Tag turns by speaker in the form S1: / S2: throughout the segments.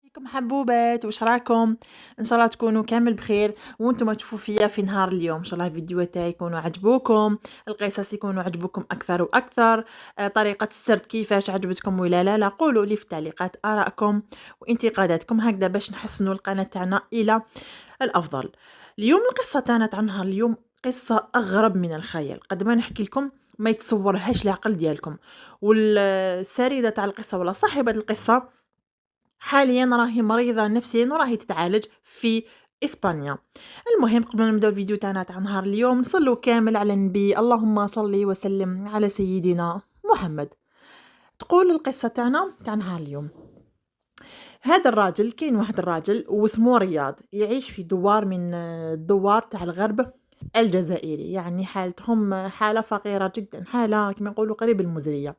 S1: عليكم حبوبات، واش راكم؟ ان شاء الله تكونوا كامل بخير وانتم تشوفوا فيا في نهار اليوم. ان شاء الله الفيديوهات تاعي يكونوا عجبوكم، القصص يكونوا عجبوكم اكثر واكثر. طريقه السرد كيفاش عجبتكم ولا لا قولوا لي في التعليقات ارائكم وانتقاداتكم هكذا باش نحسنوا القناه تاعنا الى الافضل. اليوم القصه تاعنا تاع نهار اليوم قصه اغرب من الخيال، قد ما نحكي لكم ما يتصورهاش العقل ديالكم. والسريده تاع القصه ولا صاحبه القصه حاليًا راهي مريضة نفسيًا وراهي تتعالج في إسبانيا. المهم قبل ما نبداو الفيديو تاعنا تاع نهار اليوم نصلوا كامل على النبي، اللهم صل وسلم على سيدنا محمد. تقول القصة تاعنا تاع نهار اليوم. هذا الراجل كاين واحد الراجل واسمه رياض يعيش في دوار من الدوار تاع الغرب الجزائري، يعني حالتهم حالة فقيرة جدًا، حالة كما نقولوا قريب المزرية.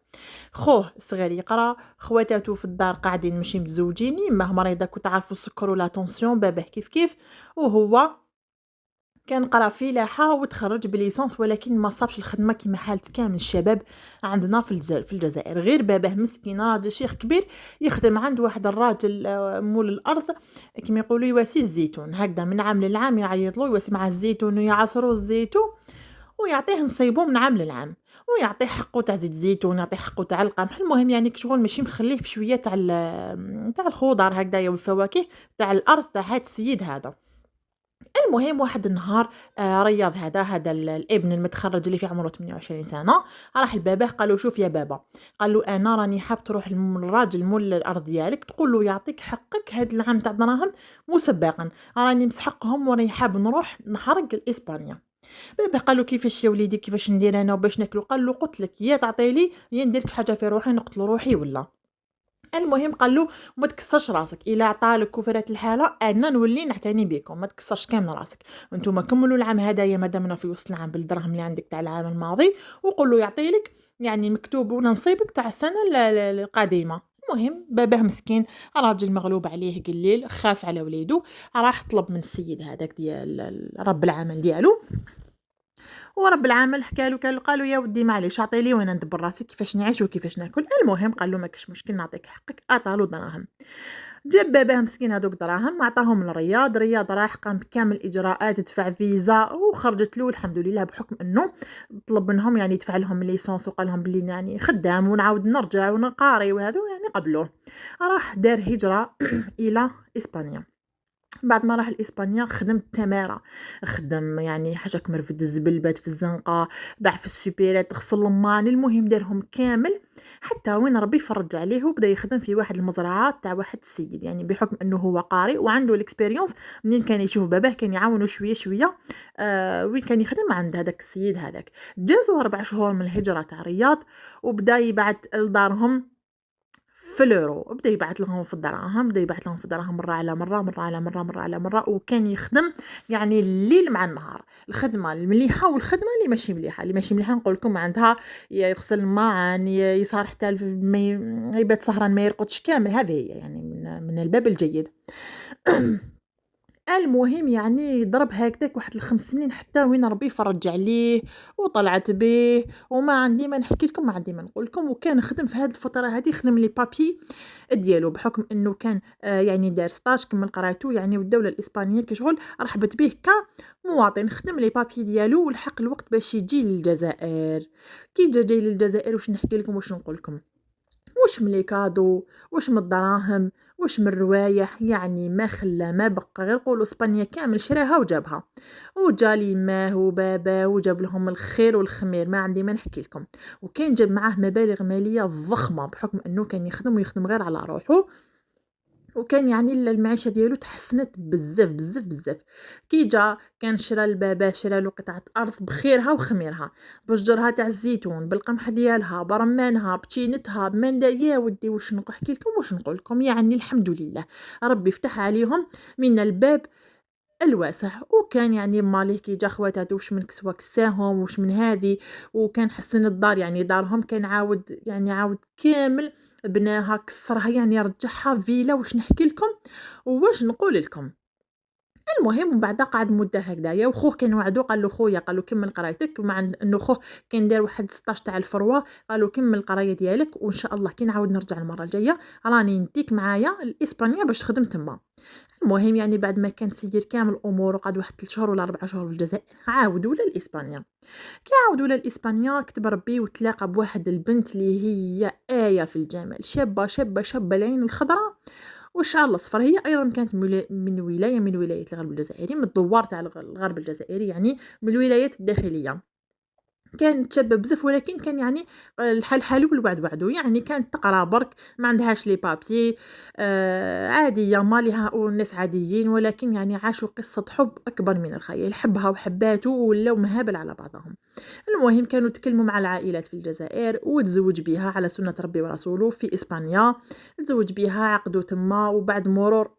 S1: خوه الصغير يقرا، خواتاتو في الدار قاعدين ماشي متزوجين، يماه مريضة كنت عارفوا السكر ولا طونسيون، باباه كيف كيف، وهو كان قرا فلاحة وتخرج بليسانس ولكن ما صابش الخدمة كيما حالة كامل الشباب عندنا في الجزائر، غير باباه مسكين راجل شيخ كبير يخدم عند واحد الراجل مول الأرض كيما يقولوا يواسي الزيتون، هكذا من عام للعام يعيطلو يواسي معاه الزيتون ويعصروا الزيتون ويعطيه نصيبو من عام للعام، ويعطيه حقّه تاع زيت الزيتون، يعطيه حقّه تاع القمح، المهم يعني كشغل ماشي مخليه في شوية تاع الخضر هكدايا والفواكه تاع الأرض تاع هاد السيد هذا. المهم واحد النهار رياض هذا الابن المتخرّج اللي في عمره 28 سنة، راح لباباه قال له: "شوف يا بابا"، قال له: "أنا راني حاب تروح للراجل مول الأرض ديالك تقول له يعطيك حقّك هاد العام تاع الدراهم مسبّقًا، راني مستحقهم وراني حاب نروح نحرق لإسبانيا". بابا قال له: "كيفاش يا وليدي كيفاش ندير أنا وباش ناكلو؟" قال له: "قُلت لك يا تعطي لي يا ندير لك حاجة في روحي نقتل روحي ولا". المهم قال له: "ما تكسرش راسك، إلا عطا لك وفرات الحالة أنا نولي نعتني بيكم، ما تكسرش كامل راسك، أنتم كمّلوا العام هدايا مادامنا في وسط العام بالدراهم اللي عندك تاع العام الماضي، وقُل له يعطي لك يعني مكتوب ولا نصيبك تاع السنة القادمة". المهم باباه مسكين راجل مغلوب عليه قليل، خاف على وليدو، راح طلب من السيد هذاك ديال رب العمل ديالو ورب العمل حكى له قال له: "يا ودي معليش اعطي لي وأنا ندبر راسي كيفاش نعيش وكيفاش ناكل". المهم قال له: "ما كاش مشكل نعطيك حقك". عطا له دراهم، جاب باباه مسكين هاذوك دراهم وعطاهم لرياض، رياض راح قام بكامل الإجراءات دفع فيزا وخرجت له الحمد لله بحكم إنه طلب منهم يعني يدفع لهم ليسونس وقال لهم بلي يعني خدام ونعاود نرجع ونقاري وهذا يعني قبلوه، راح دار هجرة إلى إسبانيا. بعد ما راح لإسبانيا خدم التمارة، خدم يعني حاجة كيما رفد الزبل، بات في الزنقة، باع في السوبيرات، غسل لمان، المهم دارهم كامل حتى وين ربي فرج عليه وبدا يخدم في واحد المزرعة تاع واحد السيد، يعني بحكم انه هو قارئ وعنده الاكسبيريونس منين كان يشوف باباه كان يعاونه شوية شوية. وين كان يخدم عند هذاك السيد هذاك. جازوا 4 شهور من الهجرة تاع رياض وبدا يبعث لدارهم في اليورو، بدا يبعث لهم في الدراهم، بدا يبعث لهم في الدراهم مرة على مرة، مرة على مرة، مرة على مرة، وكان يخدم يعني الليل مع النهار، الخدمة المليحة والخدمة اللي ماشي مليحة، اللي ماشي مليحة نقول لكم عندها يغسل الماعن، يسهر حتى ما يبات سهران ما يرقدش كامل، هذه هي يعني من الباب الجيد. المهم يعني ضرب هكداك واحد ال5 سنين حتى وين ربي فرج عليه وطلعت بيه، وما عندي ما نحكي لكم ما عندي ما نقول لكم، وكان خدم في هذه الفترة هذه خدم لي بابي ديالو بحكم إنه كان يعني دار stage كمّل قرايته يعني والدولة الإسبانية كشغل رحبت به كمواطن، خدم لي بابي ديالو ولحق الوقت باش يجي للجزائر. كي جا للجزائر واش نحكي لكم واش نقول لكم، واش من لي كادو، واش من الدراهم، واش من الروايح، يعني ما خلى ما بقى غير قولوا إسبانيا كامل شراها وجابها، وجا ليماه وباباه وجاب لهم الخير والخمير ما عندي ما نحكي لكم، وكان جاب معاه مبالغ مالية ضخمة بحكم إنه كان يخدم ويخدم غير على روحه. وكان يعني المعيشة ديالو تحسنت بزاف بزاف بزاف. كي جا كان شرا لباباه شرا له قطعة أرض بخيرها وخميرها بشجرها تاع الزيتون بالقمح ديالها برمانها بتينتها بمن يا ودي واش نحكي لكم واش نقول لكم يعني الحمد لله ربي فتح عليهم من الباب الواسع. وكان يعني ماليه كي جا خواتاتو واش من كسوة كساهم واش من هذه، وكان حسن الدار يعني دارهم كان عاود كامل بناها كسرها يعني رجعها فيلا واش نحكي لكم واش نقول لكم. المهم ومن بعد قعد مدة هكذايا، وخوه كان وعدو قال له خويا قال له كمّل قرايتك، ومع إنه خوه كان دار واحد 16 تاع الفروة، قال له كمّل القراية ديالك وإن شاء الله كي نعاود نرجع المرة الجاية راني نديك معايا لإسبانيا باش تخدم تما. المهم يعني بعد ما كان سير كامل الأمور وقعد واحد 3 شهور والّا 4 شهور في الجزائر، عاود ولا لإسبانيا. كي عاود ولا لإسبانيا كتب ربي وتلاقى بواحد البنت اللي هي آية في الجمال، شابة، شابة، شابة العين الخضرا والشعر الأصفر. هي أيضًا كانت من ولاية من ولايات الغرب الجزائري، من الدوار تاع الغرب الجزائري يعني من الولايات الداخلية. كانت شابة بزاف ولكن كان يعني الحال حالو والوعد وعدو، يعني كانت تقرا برك ما عندهاش لي بابيي عادية مالها والناس عاديين، ولكن يعني عاشوا قصة حب أكبر من الخيال، حبها وحباتو ولاو مهابل على بعضهم. المهم كانوا تكلموا مع العائلات في الجزائر وتزوج بها على سنة ربي ورسوله في إسبانيا، تزوج بها عقدوا تما وبعد مرور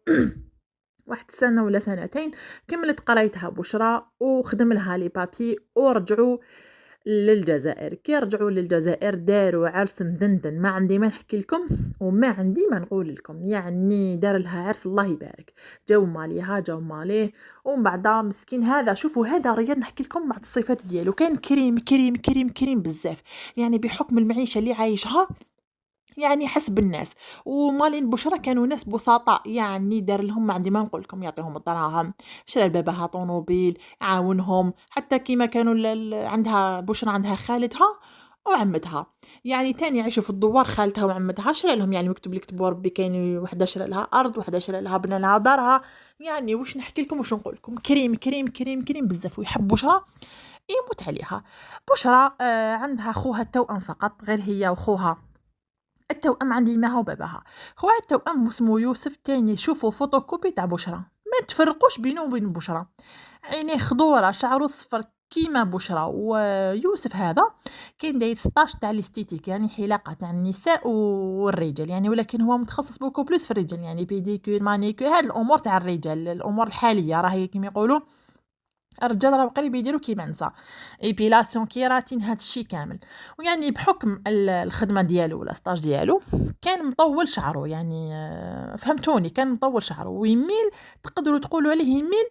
S1: واحد السنة ولا سنتين كملت قرايتها بشرى وخدم لها لي بابي ورجعوا للجزائر. كي رجعوا للجزائر داروا عرس مدندن، ما عندي ما نحكي لكم وما عندي ما نقول لكم، يعني دار لها عرس الله يبارك. جاو ماليها جاو ماليه ومن بعد مسكين هذا شوفوا هذا رياض نحكي لكم بعض الصفات ديالو، كان كريم كريم كريم كريم بزاف، يعني بحكم المعيشة اللي عايشها يعني حس بالناس. ومالين بشرى كانوا ناس بسطاء، يعني دار لهم ما عندي ما نقول لكم، يعطيهم الدراهم، شرا لباباها طونوبيل، يعاونهم، حتى كيما كانوا عندها بشرى عندها خالتها وعمتها، يعني تاني يعيشوا في الدوار خالتها وعمتها شرا لهم، يعني مكتوب لك تبوا ربي كاين وحده شرا لها ارض وحده شرا لها بنى لها دارها. يعني واش نحكي لكم واش نقول لكم، كريم كريم كريم كريم بزاف ويحب بشرى يموت عليها. بشرى عندها خوها التوأم فقط غير هي وخوها التوأم عند يماها وباباها. خوها التوأم اسمه يوسف، تاني شوفوا فوتوكوبي تاع بشرى، ما تفرقوش بينه وبين بشرى، عينيه خضورة شعره صفر كيما بشرى. ويوسف هذا كان داير 16 تاع الاستيتيك يعني حلاقة تاع النساء والرجال يعني، ولكن هو متخصص بوكو بلوس في الرجال يعني بيديكور مانيكور هاد الامور تاع الرجال، الامور الحالية راهي كيما يقولوا الرجال راهو قريب يديروا كيما النسا، إيبيلاسيون كيراتين هاد الشي كامل. ويعني بحكم الخدمة ديالو ولا stage ديالو كان مطوّل شعرو، يعني فهمتوني كان مطوّل شعرو ويميل، تقدروا تقولوا عليه يميل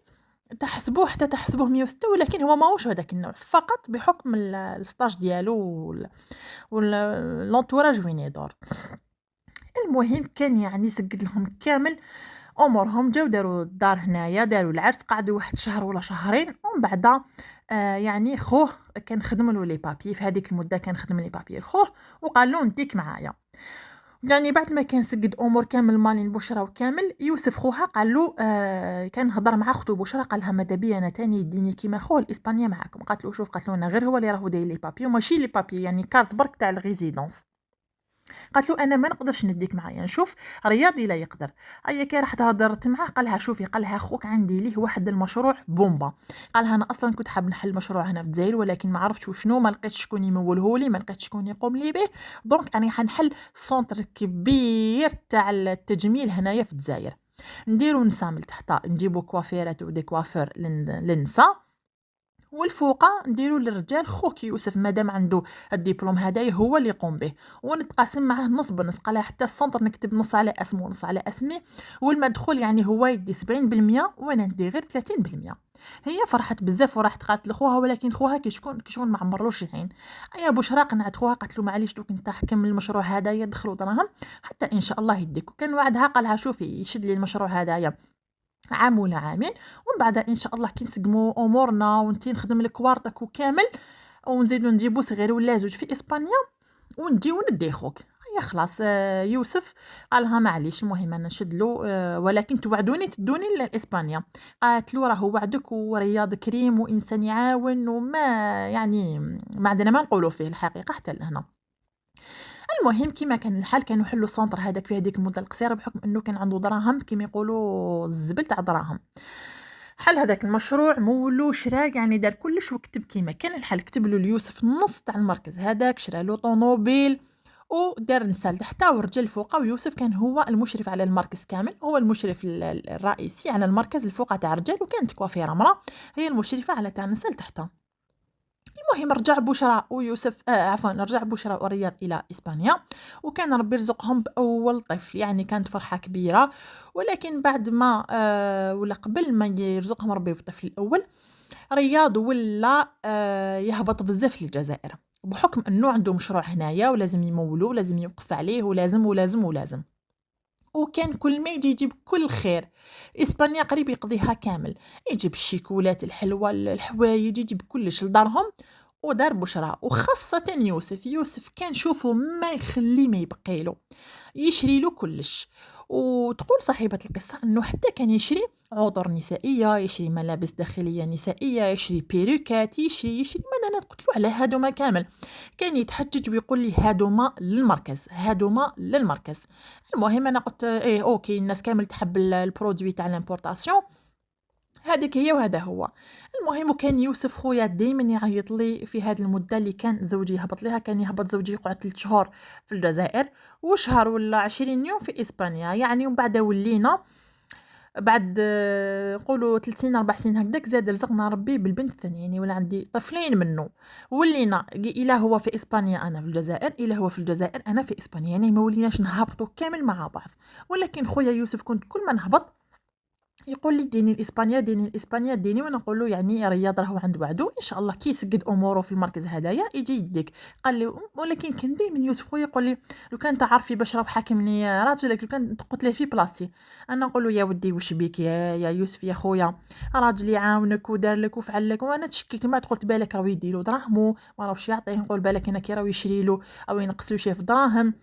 S1: تحسبوه حتى تحسبوه 106، ولكن هو ماهوش هذاك النوع، فقط بحكم الstage ديالو l'entourage وين يدور. المهم كان يعني سقّد لهم كامل أمورهم، جاو داروا الدار هنايا، داروا العرس، قعدوا واحد شهر ولا شهرين ومن بعدا يعني خوه كان خدم له لي بابيي في هذيك المدة، كان خدم لي بابيي لخوه وقال له نديك معايا. يعني بعد ما كان سقّد أمور كامل مالين بشرى وكامل، يوسف خوها قال له كان هضر مع ختو بشرى قال لها ماذا بيا أنا تاني يديني كيما خوه لإسبانيا معاكم. قالت له شوف، قالت له أنا غير هو اللي راهو داير لي بابيي وماشي لي بابيي يعني كارت برك تاع الريزيدونس. قالت له أنا ما نقدرش نديك معايا، نشوف رياضي لا يقدر. أيا كي راحت هضرت معاه قال لها شوفي، قال لها خوك عندي ليه واحد المشروع بومبا، قال لها أنا أصلا كنت حاب نحل مشروع هنا في الجزائر ولكن ما عرفتش وشنو، ما لقيتش شكون يموله لي، ما لقيتش شكون يقوم لي به، دونك أنا حنحل سونتر كبير تاع التجميل هنايا في الجزائر، نديرو نسا من تحت، نجيبو كوافيرات ودي كوافير للنساء، والفوقة نديرو للرجال خوك يوسف مادام عنده الدبلوم هدايا هو اللي يقوم به، ونتقاسم معاه نص بنص. قالها حتى السونتر نكتب نص على اسمه ونص على اسمي، والمدخول يعني هو يدي 70% وانا ندي غير 30%. هي فرحت بزاف وراحت قالت لخوها، ولكن خوها كي شكون ما عمرلوش العين. ايا بشرى قنعت خوها قالت له معليش دوك انت حكم المشروع هدايا دخلوا دراهم حتى ان شاء الله يديك. وكان وعدها قالها شوفي يشد لي المشروع هدايا عام ولا عامين ومن بعد إن شاء الله كي نسقموا أمورنا وانتي نخدم لك ورطك وكامل ونزيدو نجيبو صغير ولا زوج في إسبانيا ونجي وندي خوك. هيا خلاص يوسف قالها معليش المهم أنا نشدلو ولكن توعدوني تدوني لإسبانيا. قالت له راهو وعدك ورياض كريم وإنسان يعاون وما يعني ما عندنا ما نقولوا فيه الحقيقة حتى لهنا. المهم كيما كان الحال كانوا يحلوا السونتر هذاك في هذيك المده القصيره بحكم انه كان عنده دراهم كيما يقولوا الزبل تاع دراهم. حل هذاك المشروع مولو شرا يعني دار كلش وكتب كيما كان الحال، كتب له ليوسف النص تاع المركز هذاك، شرا له طونوبيل ودار نسال تحته ورجل فوقه، ويوسف كان هو المشرف على المركز كامل، هو المشرف الرئيسي على المركز الفوقه تاع رجال، وكانت كوافيره مرا هي المشرفه على تاع نسال تحته. المهم رجع بشرى ويوسف عفوا رجع بشرى ورياض إلى إسبانيا، وكان ربي يرزقهم بأول طفل، يعني كانت فرحة كبيرة. ولكن بعد ما ولا قبل ما يرزقهم ربي بالطفل الأول، رياض ولا يهبط بزاف للجزائر، بحكم انه عنده مشروع هنايا ولازم يمولو ولازم يوقف عليه ولازم ولازم ولازم. وكان كل ما يجي يجيب كل خير، إسبانيا قريب يقضيها كامل، يجيب الشيكولات الحلوة الحوايج يجيب كلش لدارهم. ودار بشرى وخاصة يوسف، يوسف كان شوفوا ما يخليه ما يبقيله، يشري له كلش. وتقول صاحبة القصة أنه حتى كان يشري عطور نسائية، يشري ملابس داخلية نسائية، يشري بيروكات، يشري ماذا أنا قلت له على هادوما كامل. كان يتحجج ويقول لي هادوما للمركز، هادوما للمركز. المهم أنا قلت إيه أوكي، الناس كامل تحب البرودوي تاع الامبورطاسيون، هذيك هي وهذا هو. المهم وكان يوسف خويا دايما يعيط لي في هذه المده اللي كان زوجي يهبط ليها، كان يهبط زوجي يقعد 3 شهور في الجزائر وشهر ولا 20 يوم في اسبانيا يعني. ومن بعد ولينا بعد نقولوا 3 سنين 4 سنين هكذاك زاد رزقنا ربي بالبنت الثانيه، يعني ولا عندي طفلين منه. ولينا الا هو في اسبانيا انا في الجزائر، الا هو في الجزائر انا في اسبانيا، يعني ما وليناش نهبطوا كامل مع بعض. ولكن خويا يوسف كنت كل ما نهبط يقول لي ديني الإسبانيا ديني الإسبانيا ديني، وانا نقول له يعني رياض راهو عند وعده ان شاء الله كي يسقد اموره في المركز هدايا يجي يديك. قال لي ولكن كان ديما يوسف خويا يقول لي لو كان تعرفي باش راه حاكمني راجلك، لو كان قلت له في بلاصتي. انا نقول له يا ودي وش بيك يا يوسف يا خويا، راجلي يعاونك ودار لك وفعل لك، وانا تشكيك ما قلت بالك راه يديرو دراهمو ما راهوش يعطيه، نقول بالك انا كي راه يشري له او ينقص له شي في دراهم.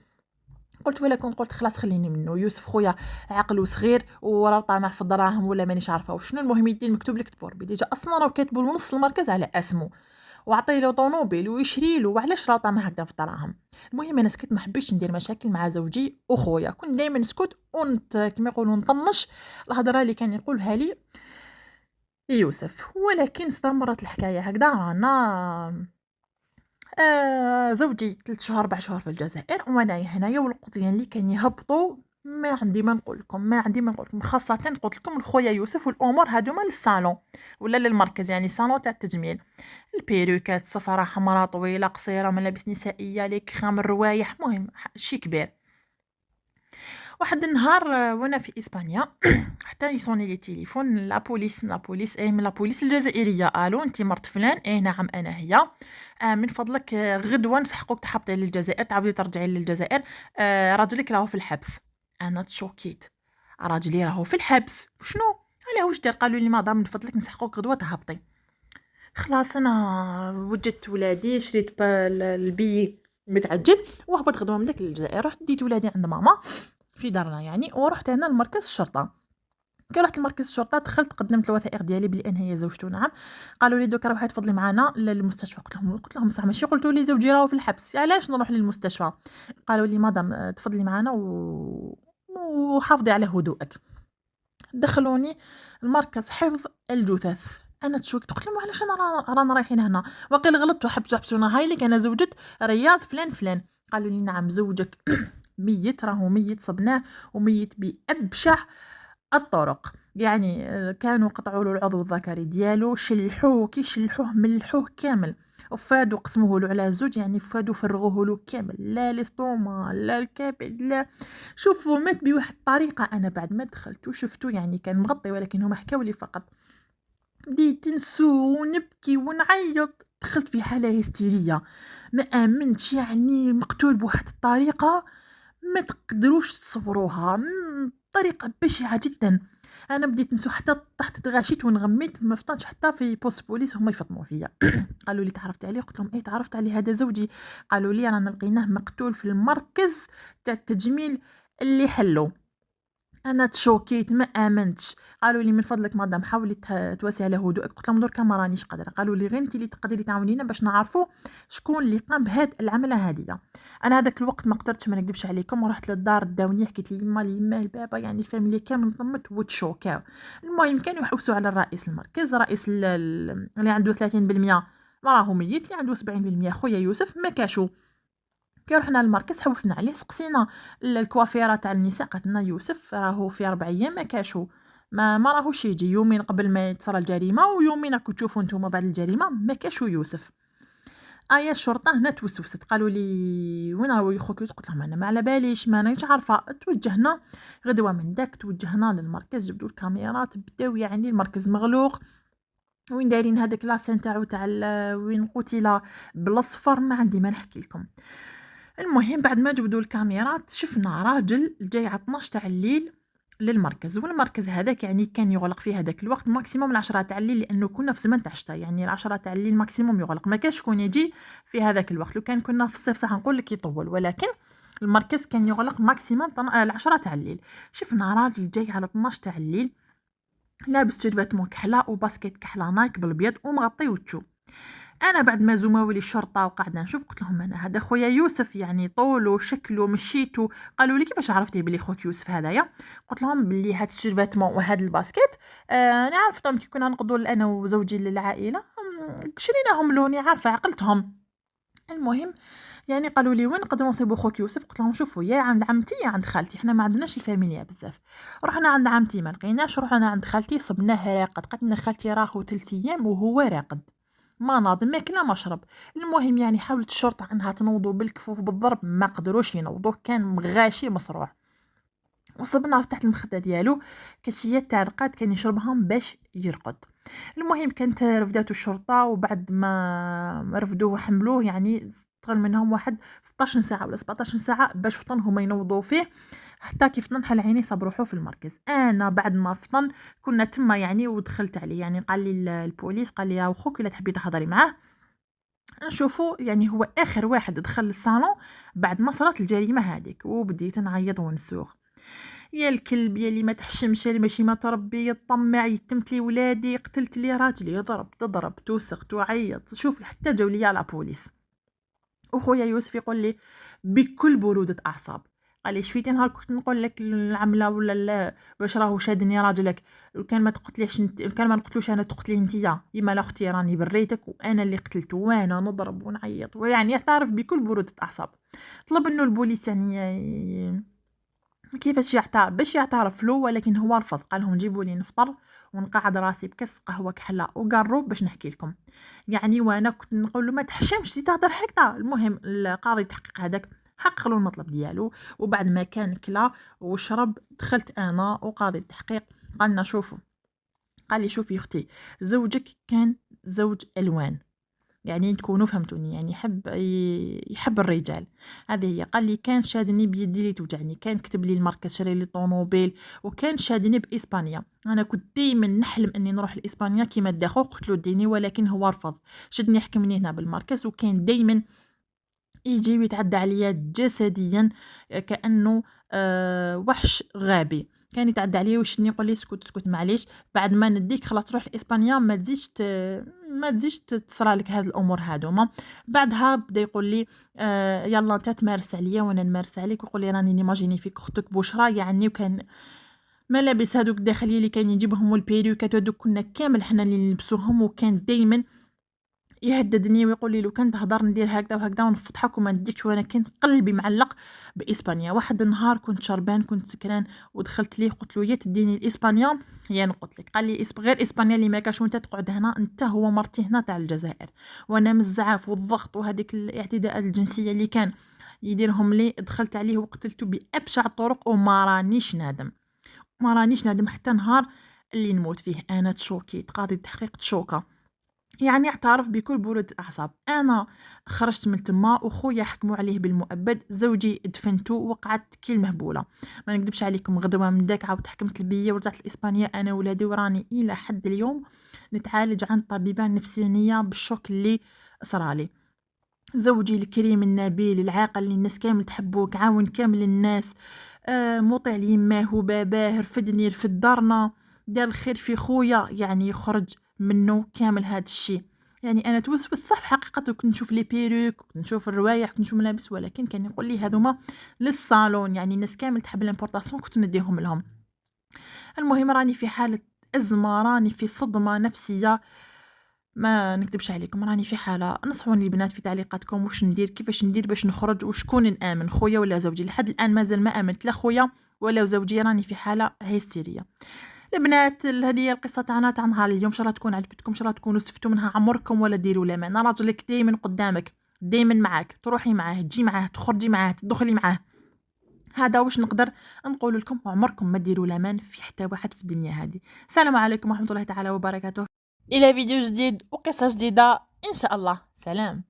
S1: قلت ولكن قلت خلاص خليني منه، يوسف خويا عقل وصغير وراه طامع في الدراهم ولا مانيش عارفه وشنو. المهم يدي المكتوب لك تبور ديجا اصلا راه كاتبوا نص المركز على اسمه، وعطي له طوموبيل ويشري له، وعلاش راه طامع هكذا في الدراهم. المهم انا سكت، ما حبيتش ندير مشاكل مع زوجي وخويا، كنت دائما نسكت كما يقولوا نطنش الهضره اللي كان يقولها لي يوسف. ولكن استمرت الحكايه هكذا، رانا زوجي 3 شهور 4 شهور في الجزائر وأنايا هنايا، والقضيان اللي كان يهبطوا ما عندي ما نقول لكم، ما عندي ما نقول لكم، خاصة قلت لكم لخويا يوسف والأمور هادوما للصالون ولا للمركز، يعني صالون تاع التجميل، البيروكات صفرة حمراء طويلة قصيرة، ملابس نسائية، لي كرام الروايح، مهم شي كبير. واحد النهار وانا في اسبانيا حتى يصوني لي تليفون لابوليس ايه من لابوليس الجزائريه، الو انت مرت فلان؟ ايه نعم انا هي. من فضلك غدوه نسحقوك تحبطي للجزائر تعاودي ترجعي للجزائر، راجلك راهو في الحبس. انا تشوكيت، راجلي راهو في الحبس شنو؟ علاه واش دير؟ قالوا لي مدام من فضلك نسحقوك غدوه تهبطي. خلاص انا وجدت ولادي شريت البي متعجل وهبط غدوه من داك للجزائر، رحت ديت ولادي عند ماما في دارنا يعني، ورحت هنا لمركز الشرطه. كي رحت لمركز الشرطه دخلت قدمت الوثائق ديالي بلي هي زوجته نعم. قالوا لي دوكا روحي تفضلي معنا للمستشفى. قلت لهم صح ماشي قلتوا لي زوجي راهو في الحبس، علاش نروح للمستشفى؟ قالوا لي مدام تفضلي معنا وحافظي على هدوءك. دخلوني المركز حفظ الجثث. انا تشوكت قلت لهم علاش انا رانا رايحين هنا؟ وقيل غلطت حبسونا، هاي لك انا زوجة رياض فلان فلان. قالوا لي نعم زوجك ميت، راهو ميت صبناه وميت بأبشع الطرق، يعني كانوا قطعوا له العضو الذكري ديالو، شلحوه كي شلحوه ملحوه كامل، وفادوا قسموه له على زوج، يعني فادوا فرغوه له كامل، لا ليستوما لا الكبد لا. شوفوا مات بواحد الطريقه، انا بعد ما دخلت وشفتو يعني كان مغطي ولكن هما حكاو لي فقط. بديت نسو ونبكي ونعيط، دخلت في حاله هستيريه، ما امنتش يعني مقتول بواحد الطريقه ما تقدروش تصوروها، طريقة بشعة جدا. انا بديت نسو حتى طحت تغاشيت ونغميت، ما فطنتش حتى في بوست بوليس هما يفطموا فيا. قالوا لي تعرفت عليه؟ قلت لهم ايه تعرفت عليه، هذا زوجي. قالوا لي رانا لقيناه مقتول في المركز تاع التجميل اللي حلو. انا تشوكيت ما امنتش. قالوا لي من فضلك مدام حاولي تواسي على هدوءك. قلت لهم دركا ما رانيش قادره. قالوا لي غير انت اللي تقدري تعاونينا باش نعرفوا شكون اللي قام بهاد العمله هذه. انا هذاك الوقت ما قدرتش ما نكذبش عليكم، ورحت للدار داوني حكيت لي يما البابا يعني الفاميليا كامل ضمت وتشوكاو. المهم كانوا يحوسوا على الرئيس المركز، رئيس اللي عنده 30% ما راهو ميت، اللي عنده 70% خويا يوسف ما كاشو. كي رحنا للمركز حوسنا عليه، سقسينا الكوافيره تاع النساء، قالت لنا يوسف راهو في 4 ايام ما كاشو، ما راهوش يجي، يومين قبل ما تصرى الجريمه ويومين راكم تشوفوا نتوما بعد الجريمه ما كاشو يوسف. أيا الشرطة هنا توسوست، قالوا لي: "وين راهو خوك يوسف؟" قُلت لهم: "أنا ما على باليش، ما رانيش عارفة." توجّهنا غدوة من داك توجّهنا للمركز، جبدوا الكاميرات، بداو يعني المركز مغلوق، وين دايرين هاداك لاسين تاع وين قُتل بالأصفر، ما عندي ما نحكي لكم. المهم بعد ما جبدوا الكاميرات شفنا راجل جاي على 12 تاع الليل للمركز، والمركز هذاك يعني كان يغلق فيه هذاك الوقت ماكسيموم 10 تاع الليل، لأنه كنا في زمن تاع الشتا، يعني 10 تاع الليل ماكسيموم يغلق، ما كانش شكون يجي في هذاك الوقت، لو كان كنا في الصيف صح نقول لك يطول، ولكن المركز كان يغلق ماكسيموم 10 تاع الليل. شفنا راجل جاي على 12 تاع الليل لابس تيشيرت فاتمون كحله وباسكيت كحله نايك بالابيض ومغطي وجهو. أنا بعد ما زوماو لي الشرطة وقعدنا نشوف قلت لهم: "أنا هذا خويا يوسف، يعني طولو شكلو مشيتو." قالوا لي: "كيفاش عرفتيه بلي خوك يوسف هذايا؟" قلت لهم بلي هاد السيرفاتمون وهاد الباسكيت أنا عرفتهم كي كنا نقضوا أنا وزوجي للعائلة، شريناهم له، راني عارفة عقلتهم. المهم يعني قالوا لي: "وين نقدروا نصيبوا خوك يوسف؟" قلت لهم: "شوفوا يا عند عمتي يا عند خالتي، حنا ما عندناش الفاميليا بزاف." رحنا عند عمتي ما لقيناش، رحنا عند خالتي صبناه راقد، قالت لنا خالتي راهو 3 أيام وهو راقد. ما ناض ما كلا ما شرب. المهم يعني حاولت الشرطة أنها تنوضوا بالكفوف بالضرب، ما قدروش ينوضوه، كان مغاشي مصروع، وصبناه تحت المخدة ديالو كاسيات تاع رقاد كان يشربهم باش يرقد. المهم كانت رفداتو الشرطة، وبعد ما رفدوه وحملوه يعني استغل منهم واحد 16 ساعة ولا 17 ساعة باش فطن هما ينوضوا فيه، حتى كي فطن حل عينيه صاب روحو في المركز. أنا بعد ما فطن كنا تما يعني ودخلت عليه، يعني قال لي البوليس قال لي: "يا خوك إلا تحبي تهضري معاه." نشوفو يعني هو آخر واحد دخل للصالون بعد ما صرات الجريمة هاذيك، وبديت نعيط ونسوق: "يا الكلب يا اللي ما تحشمش، يا اللي ماشي ما تربي، يا الطماع، يتمت لي ولادي، قتلت لي راجلي." ضرب توسخ تعيط، شوف حتى جاو ليا لابوليس. وخويا يوسف يقول لي بكل برودة أعصاب، قال لي: "شفيتي نهار كنت نقول لك العملة ولا لا باش راهو شادني راجلك، كان ما تقتليش انت، كان ما نقتلوش انا تقتلي انتيا، يما لا اختي راني بريتك وانا اللي قتلته." وانا نضرب ونعيط، ويعني يعترف بكل برودة أعصاب. طلب انه البوليس يعني كيفاش باش يعترف له، ولكن هو رفض، قال لهم: "جيبوا لي نفطر ونقعد راسي بكاس قهوه كحله وقارو باش نحكي لكم." يعني وانا كنت نقول له: "ما تحشمش زيد تهضر هكذا." المهم القاضي التحقيق هذاك حقق له المطلب ديالو، وبعد ما كان كلا وشرب دخلت انا وقاضي التحقيق. قالنا شوفوا، قال لي: "شوفي اختي، زوجك كان زوج الوان، يعني تكونوا فهمتوني، يعني يحب الرجال، هذه هي." قال لي: "كان شادني بيدي اللي توجعني، كان كتب لي الماركة، شري لي طوموبيل، وكان شادني بإسبانيا. أنا كنت دايما نحلم أني نروح لإسبانيا كيما داخو قلت له ديني، ولكن هو رفض، شدني حكمني هنا بالمركز، وكان دايما يجي ويتعدى عليا جسديا كأنه وحش غابي. كان يتعدى عليا ويشدني يقول لي: اسكت اسكت معليش، بعد ما نديك خلاص تروح لإسبانيا ما تزيدش تصرى لك هاد الأمور هادوما." بعدها بدا يقول لي: يلا انت تمارس عليا وانا نمارس عليك، ويقول لي: "راني نيماجيني فيك اختك بشرى." يعني وكان ملابس هادوك الداخليه اللي كان يجيبهم والبيريوكات هادوك كنا كامل حنا اللي نلبسوهم، وكان دايما يهددني ويقول لي: "لو كان تهدر ندير هكذا وهكذا ونفضحك وما نديكش." وأنا كان قلبي معلق بإسبانيا. واحد النهار كنت شربان كنت سكران ودخلت ليه قلت له: "يا تديني لإسبانيا يا نقتلك." قال لي: غير إسبانيا اللي ما كاش، وأنت تقعد هنا أنت هو مرتي هنا تاع الجزائر." وأنا من الزعاف والضغط وهذيك الاعتداءات الجنسية اللي كان يديرهم لي دخلت عليه وقتلته بأبشع الطرق، وما رانيش نادم، ما رانيش نادم حتى نهار اللي نموت فيه. أنا تشوكيت، قاضي التحقيق تشوكا، يعني اعترف بكل برودة الأعصاب. أنا خرجت من تما وخويا حكموا عليه بالمؤبد، زوجي دفنته وقعدت كي المهبولة. ما نكذبش عليكم، غدوة من داك عاود حكمت البية ورجعت لإسبانيا أنا ولادي، وراني إلى حد اليوم نتعالج عند طبيبة نفسانية بالشوك اللي صرالي. زوجي الكريم النبيل العاقل اللي الناس كامل تحبوك، عاون كامل الناس، مطيع ليماه وباباه، رفد دارنا، دار الخير في خويا، يعني يخرج منه كامل هذا الشيء. يعني انا توسوست صح في حقيقة، كنت نشوف لي بيروك، كنت نشوف الروايح، كنت نشوف ملابس، ولكن كان يقول لي هذوما للصالون، يعني الناس كامل تحب الامبورطاسيون كنت نديهم لهم. المهم راني في حالة أزمة، راني في صدمة نفسية، ما نكدبش عليكم، راني في حالة. نصحوني البنات في تعليقاتكم واش ندير، كيفاش ندير باش نخرج، وشكون نآمن، خويا ولا زوجي؟ لحد الآن مازال ما آمنت لا خويا ولا زوجي، راني في حالة هستيرية. البنات هذه هي القصة تاعنا تاع نهار اليوم، ان شاء الله تكون عجبتكم، ان شاء الله تكونوا استفدتوا منها عمركم ولا ديروا لا ما. راجلك دايما قدامك، دايما معاك، تروحي معاه، تجي معاه، تخرجي معاه، تدخلي معاه. هذا واش نقدر نقول لكم، وعمركم ما ديروا لامان في حتى واحد في الدنيا هذه. السلام عليكم ورحمة الله تعالى وبركاته، إلى فيديو جديد وقصة جديدة إن شاء الله. سلام.